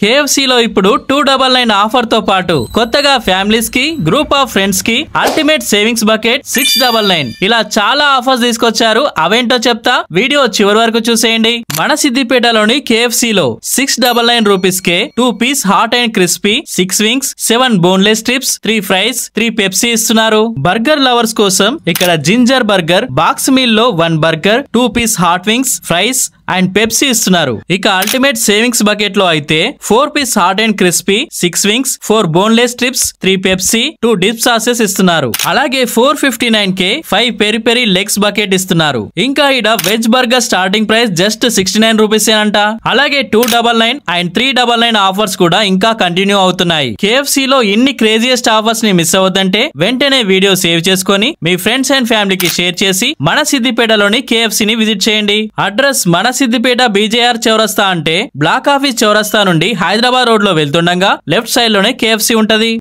KFC లో ఇప్పుడు 299 offer తో పాటు కొత్తగా ఫ్యామిలీస్ కి గ్రూప్ ఆఫ్ ఫ్రెండ్స్ కి అల్టిమేట్ సేవింగ్స్ బకెట్ 699 ఇలా చాలా ఆఫర్స్ తీసుకొచ్చారు. అవేంటో చెప్తా, వీడియో చివరి వరకు చూసేయండి. మన సిద్దిపేటలోని KFC లో 699 రూపీస్ కే 2 piece hot and crispy 6 wings 7 boneless strips 3 fries 3 Pepsi ఇస్తున్నారు. బర్గర్ లవర్స్ కోసం ఇక్కడ జింజర్ బర్గర్ బాక్స్ మీల్ లో 1 burger 2 piece hot wings fries and Pepsi ఇస్తున్నారు. ఇక అల్టిమేట్ సేవింగ్స్ బకెట్ లో అయితే 4 piece hot and crispy 6 wings 4 boneless strips 3 Pepsi 2 dip sauces ఇస్తున్నారు. అలాగే 459 కే 5 పెరి పెరి లెగ్స్ బకెట్ ఇస్తున్నారు. ఇంకా ఇడ veg burger starting price just 69 rupees అంట. అలాగే 299 అండ్ 399 ఆఫర్స్ కూడా ఇంకా కంటిన్యూ అవుతున్నాయి. KFC లో ఇన్ని క్రేజియస్ట్ ఆఫర్స్ ని మిస్ అవ్వద్దంటే వెంటనే వీడియో సేవ్ చేసుకొని మీ ఫ్రెండ్స్ అండ్ ఫ్యామిలీకి షేర్ చేసి మన సిద్దిపేటలోని KFC ని విజిట్ చేయండి. అడ్రస్ మన సిద్దిపేట BJR చౌరస్తా అంటే బ్లాక్ ఆఫీస్ చౌరస్తా నుండి హైదరాబాద్ రోడ్ లో వెళ్తుండగా లెఫ్ట్ సైడ్ లోనే KFC ఉంటది.